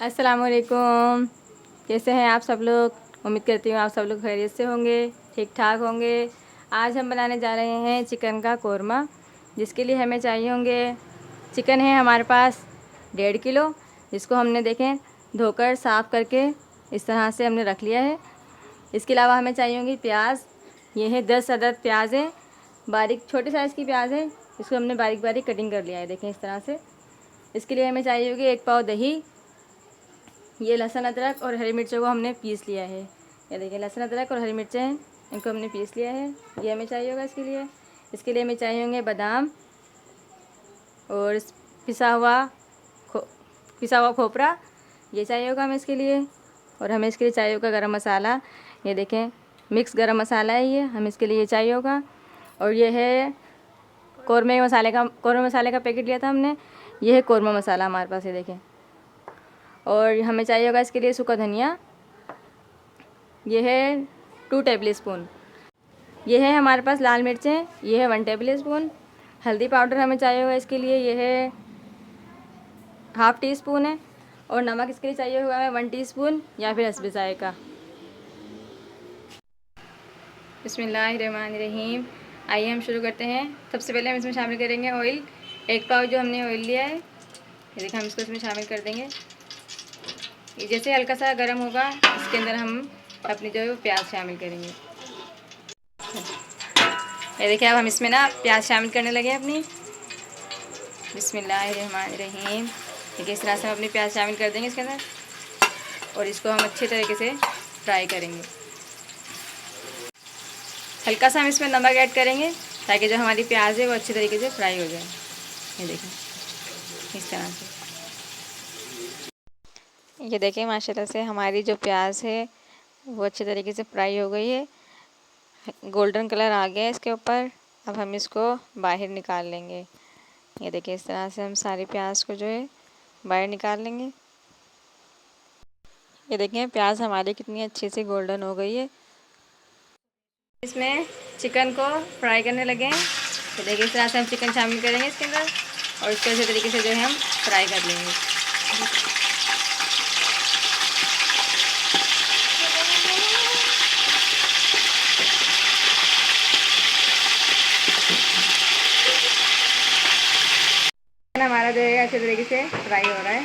अस्सलाम वालेकुम। कैसे हैं आप सब लोग? उम्मीद करती हूँ आप सब लोग खैरियत से होंगे, ठीक ठाक होंगे। आज हम बनाने जा रहे हैं चिकन का कोरमा, जिसके लिए हमें चाहिए होंगे चिकन है हमारे पास 1.5 किलो, जिसको हमने देखें धोकर साफ़ करके इस तरह से हमने रख लिया है। इसके अलावा हमें चाहिए होंगी प्याज, ये है 10 अदद प्याज है, बारीक छोटे साइज़ की प्याज है, इसको हमने बारीक बारीक कटिंग कर लिया है, देखें इस तरह से। इसके लिए हमें चाहिए होगी 1 पाव दही, ये लहसुन अदरक और हरी मिर्चों को हमने पीस लिया है। ये देखिए लहसुन अदरक और हरी मिर्चें हैं, इनको हमने पीस लिया है, ये हमें चाहिए होगा इसके लिए। इसके लिए हमें चाहिए होंगे बादाम और पिसा हुआ खोपरा, ये चाहिए होगा हमें इसके लिए। और हमें इसके लिए चाहिए होगा गरम मसाला, ये देखें मिक्स गरम मसाला है ये, हमें इसके लिए ये चाहिए होगा। और ये है कौरमा मसाले का पैकेट लिया था हमने, ये है कौरमा मसाला हमारे पास, ये देखें। और हमें चाहिए होगा इसके लिए सूखा धनिया, ये है 2 टेबल स्पून। ये है हमारे पास लाल मिर्चें, ये है 1 टेबल स्पून। हल्दी पाउडर हमें चाहिए होगा इसके लिए, ये है ½ टी स्पून है। और नमक इसके लिए चाहिए होगा हमें 1 टीस्पून या फिर हस्बे जायका। बिस्मिल्लाहिर्रहमानिर्रहीम। आइए हम शुरू करते हैं। सबसे पहले हम इसमें शामिल करेंगे ऑयल, 1 पाव जो हमने ऑयल लिया है, ये देखिए हम इसको इसमें शामिल कर देंगे। ये जैसे हल्का सा गर्म होगा, इसके अंदर हम अपनी जो है वो प्याज शामिल करेंगे। ये देखिए अब हम इसमें ना प्याज शामिल करने लगे हैं अपनी। बिस्मिल्लाहिर्रहमानिर्रहीम। देखिए इस तरह से हम अपनी प्याज शामिल कर देंगे इसके अंदर, और इसको हम अच्छे तरीके से फ्राई करेंगे। हल्का सा हम इसमें नमक ऐड करेंगे ताकि जो हमारी प्याज है वो अच्छे तरीके से फ्राई हो जाए। ये देखें इस तरह से। ये देखें माशाल्लाह से हमारी जो प्याज है वो अच्छे तरीके से फ्राई हो गई है, गोल्डन कलर आ गया है इसके ऊपर। अब हम इसको बाहर निकाल लेंगे। ये देखिए इस तरह से हम सारी प्याज को जो है बाहर निकाल लेंगे। ये देखें प्याज हमारी कितनी अच्छे से गोल्डन हो गई है। इसमें चिकन को फ्राई करने लगे हैं। तो देखिए इस तरह से हम चिकन शामिल करेंगे इसके अंदर, और इसको अच्छे तरीके से जो है हम फ्राई कर लेंगे। हमारा जो है अच्छे तरीके से फ्राई हो रहा है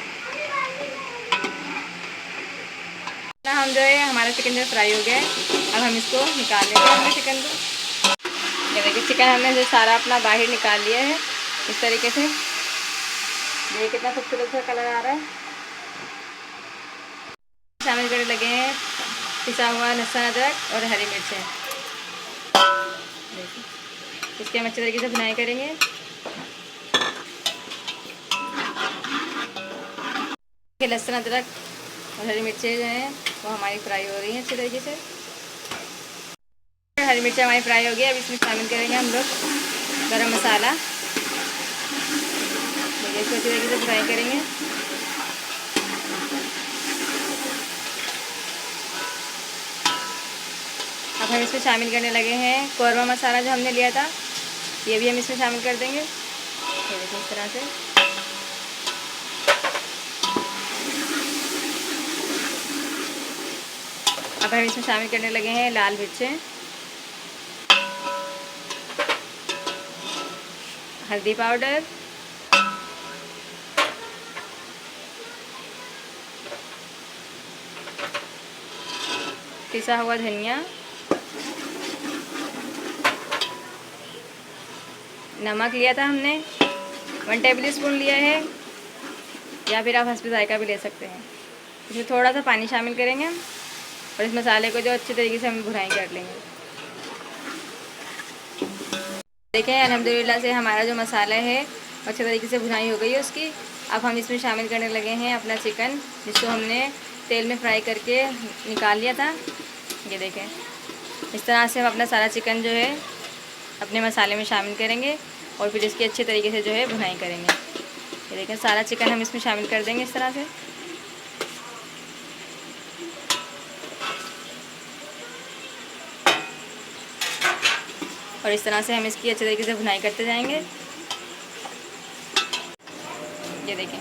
ना, हम जो है हमारा चिकन जो फ्राई हो गया है। अब हम इसको निकाल लेंगे हमने चिकन को। ये देखिए चिकन हमने जो सारा अपना बाहर निकाल लिया है इस तरीके से। देखिए कितना खूबसूरत सा कलर आ रहा है। शामिल करने लगे हैं पिसा हुआ लहसुन अदरक और हरी मिर्चें। देखिए इसके हम अच्छे तरीके से भुनाई करेंगे। लहसुन अदरक और हरी मिर्चें जो हैं वो हमारी फ्राई हो रही हैं अच्छे तरीके से। हरी मिर्चें हमारी फ्राई हो गई। अब इसमें शामिल करेंगे हम लोग गरम मसाला, देखिए इसको अच्छे तरीके से फ्राई करेंगे। अब हम इसमें शामिल करने लगे हैं कौरमा मसाला जो हमने लिया था, ये भी हम इसमें शामिल कर देंगे। ये देखिए इस तरह से। अब हम इसमें शामिल करने लगे हैं लाल मिर्चें, हल्दी पाउडर, पिसा हुआ धनिया, नमक लिया था हमने 1 टेबल स्पून लिया है, या फिर आप हस्बे जायका भी ले सकते हैं। इसमें थोड़ा सा पानी शामिल करेंगे हम, और इस मसाले को जो अच्छे तरीके से हम भुनाई कर लेंगे। देखें अल्हम्दुलिल्लाह से हमारा जो मसाला है अच्छे तरीके से भुनाई हो गई है उसकी। अब हम इसमें शामिल करने लगे हैं अपना चिकन, जिसको हमने तेल में फ्राई करके निकाल लिया था। ये देखें इस तरह से हम अपना सारा चिकन जो है अपने मसाले में शामिल करेंगे, और फिर इसकी अच्छे तरीके से जो है भुनाई करेंगे। ये देखें सारा चिकन हम इसमें शामिल कर देंगे इस तरह से। और इस तरह से हम इसकी अच्छे तरीके से भुनाई करते जाएंगे। ये देखें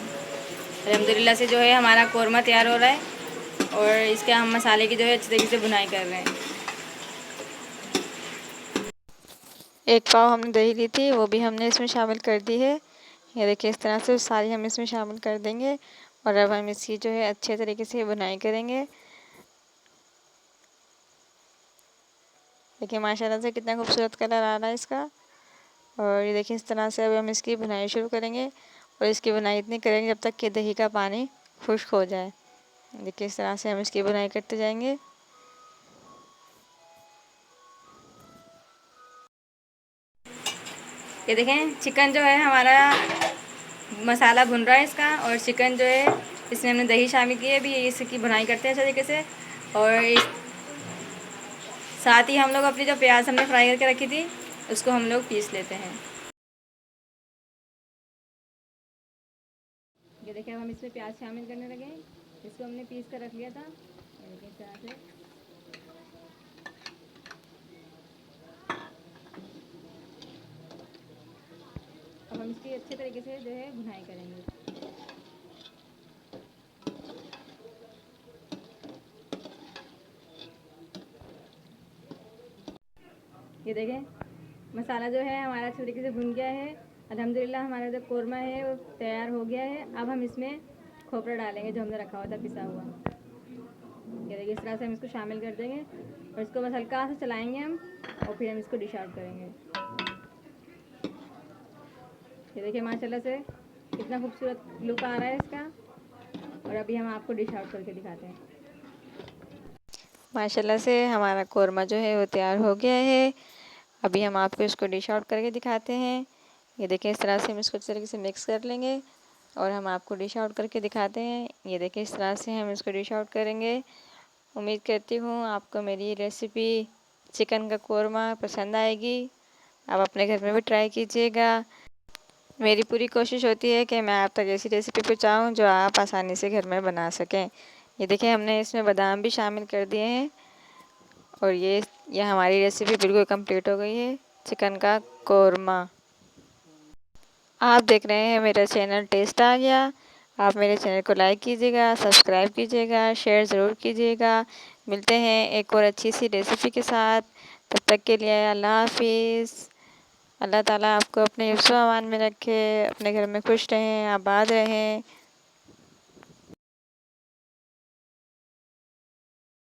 अल्हम्दुलिल्लाह से जो है हमारा कौरमा तैयार हो रहा है और इसके हम मसाले की जो है अच्छी तरीके से भुनाई कर रहे हैं। एक पाव हमने दही ली थी, वो भी हमने इसमें शामिल कर दी है। ये देखिए, इस तरह से सारी हम इसमें शामिल कर देंगे और अब हम इसकी जो है अच्छे तरीके से भुनाई करेंगे। देखिए माशाल्लाह से कितना खूबसूरत कलर आ रहा है इसका। और ये देखिए, इस तरह से अब हम इसकी भुनाई शुरू करेंगे और इसकी भुनाई इतनी करेंगे जब तक कि दही का पानी खुश्क हो जाए। देखिए, इस तरह से हम इसकी भुनाई करते जाएंगे। ये देखें, चिकन जो है हमारा मसाला भुन रहा है इसका, और चिकन जो है इसमें हमने दही शामिल की है। अभी इसकी भुनाई करते हैं अच्छे तरीके से। और इस साथ ही हम लोग अपनी जो प्याज हमने फ्राई करके रखी थी उसको हम लोग पीस लेते हैं। ये देखिए, अब हम इसमें प्याज शामिल करने लगे हैं। इसको हमने पीस कर रख लिया था। ये देखिए, इस तरह से अब हम इसकी अच्छे तरीके से जो है भुनाई करेंगे। ये देखें, मसाला जो है हमारा अच्छे तरीके से भुन गया है। अल्हम्दुलिल्लाह हमारा जो कौरमा है वो तैयार हो गया है। अब हम इसमें खोपरा डालेंगे जो हमने रखा हुआ था पिसा हुआ। ये देखिए, इस तरह से हम इसको शामिल कर देंगे और इसको बस हल्का से चलाएंगे हम, और फिर हम इसको डिश आउट करेंगे। ये देखिए माशाल्लाह से कितना खूबसूरत लुक आ रहा है इसका। और अभी हम आपको डिश आउट करके दिखाते हैं। माशाल्लाह से हमारा कौरमा जो है वो तैयार हो गया है। अभी हम आपको इसको डिश आउट करके दिखाते हैं। ये देखिए, इस तरह से हम इसको अच्छे तरीके से मिक्स कर लेंगे और हम आपको डिश आउट करके दिखाते हैं। ये देखिए, इस तरह से हम इसको डिश आउट करेंगे। उम्मीद करती हूँ आपको मेरी रेसिपी चिकन का कौरमा पसंद आएगी। आप अपने घर में भी ट्राई कीजिएगा। मेरी पूरी कोशिश होती है कि मैं आप तक ऐसी रेसिपी पहुँचाऊँ जो आप आसानी से घर में बना सकें। ये देखिए, हमने इसमें बादाम भी शामिल कर दिए हैं और ये हमारी रेसिपी बिल्कुल कंप्लीट हो गई है, चिकन का कौरमा। आप देख रहे हैं मेरा चैनल टेस्ट आ गया। आप मेरे चैनल को लाइक कीजिएगा, सब्सक्राइब कीजिएगा, शेयर ज़रूर कीजिएगा। मिलते हैं एक और अच्छी सी रेसिपी के साथ। तब तक के लिए अल्लाह हाफिज़। अल्लाह ताला आपको अपने हिफ्ज़-ओ-अमान में रखे, अपने घर में खुश रहें, आबाद रहें।